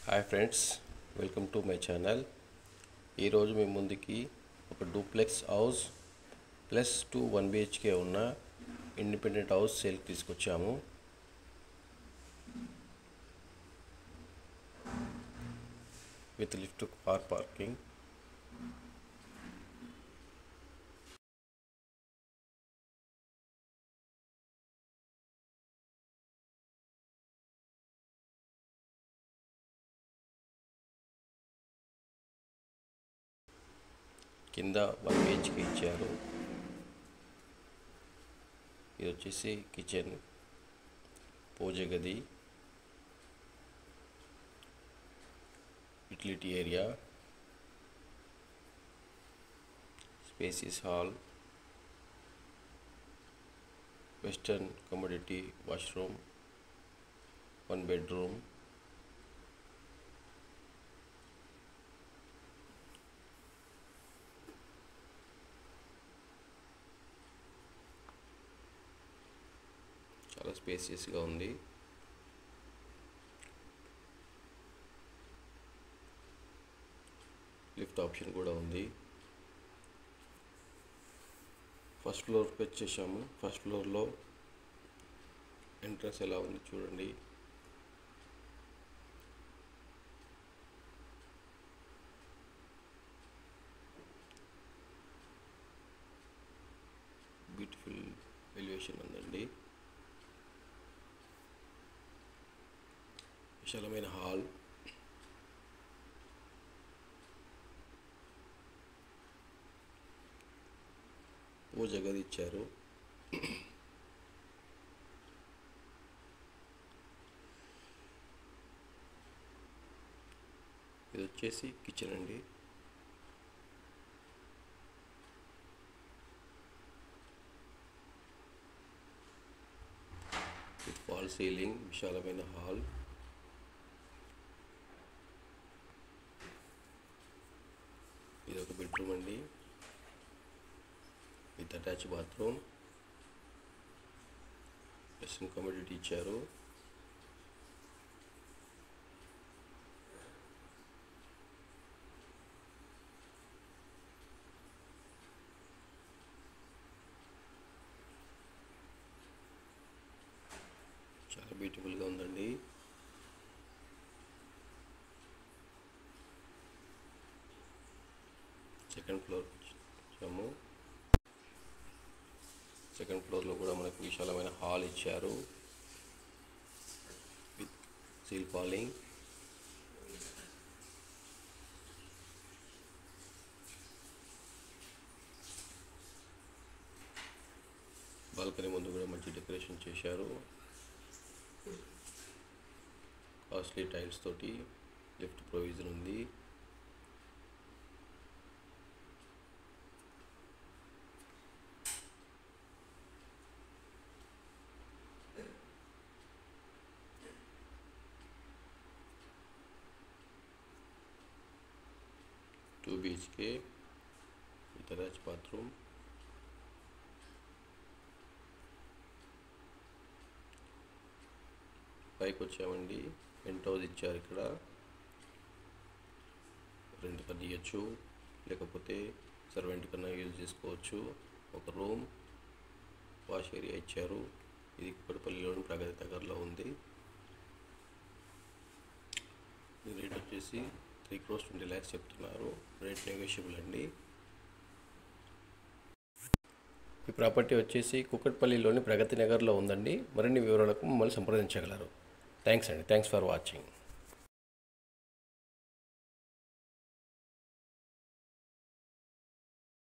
Hi friends, welcome to my channel. ఈరోజు మీ ముందుకి ఒక డూప్లెక్స్ హౌస్ ప్లస్ 1 BHK ఉన్న ఇండిపెండెంట్ హౌస్ సేల్కి తీసుకొచ్చాము. With lift car parking. కింద 1 BHK ఇచ్చారు. ఇది వచ్చేసి కిచెన్, పూజ గది, utility area, spacious hall, western commodity washroom, 1 bedroom, చాలా స్పేసియస్గా ఉంది. లిఫ్ట్ ఆప్షన్ కూడా ఉంది. ఫస్ట్ ఫ్లోర్కి వచ్చేసాము. ఫస్ట్ ఫ్లోర్లో ఎంట్రన్స్ ఎలా ఉంది చూడండి. బ్యూటిఫుల్ ఎలివేషన్ ఉందండి. విశాలమైన హాల్, పూజ గది ఇచ్చారు. ఇది వచ్చేసి కిచెన్ అండి. విత్ ఫాల్ సీలింగ్, విశాలమైన హాల్, ఇది ఒక బెడ్రూమ్ అండి with attach bathroom. Western commodity ఇచ్చారు. చాలా బ్యూటిఫుల్గా ఉందండి. సెకండ్ ఫ్లోర్ వచ్చాము. సెకండ్ ఫ్లోర్లో కూడా మనకు విశాలమైన హాల్ ఇచ్చారు విత్ సీల్ ఫాలింగ్. బాల్కనీ ముందు కూడా మంచి డెకరేషన్ చేశారు. కాస్ట్లీ టైల్స్ తోటి లిఫ్ట్ ప్రొవిజన్ ఉంది. Two BHK with attached bathroom. పైకి వచ్చామండి. పెంట్ హౌస్ ఇచ్చారు. ఇక్కడ రెంట్ కన్నా ఇవ్వచ్చు, లేకపోతే సర్వెంట్ కన్నా యూజ్ చేసుకోవచ్చు. ఒక రూమ్, వాష్ ఏరియా ఇచ్చారు. ఇది కుక్కడపల్లిలోని ప్రగతి నగర్లో ఉంది. రేట్ వచ్చేసి 3,20 lakhs చెప్తున్నారు. రేట్ నెగోషియబుల్ అండి. ఈ ప్రాపర్టీ వచ్చేసి కుక్కట్పల్లిలోని ప్రగతి నగర్లో ఉందండి. మరిన్ని వివరాలకు మమ్మల్ని సంప్రదించగలరు. థ్యాంక్స్ అండి. Thanks for watching.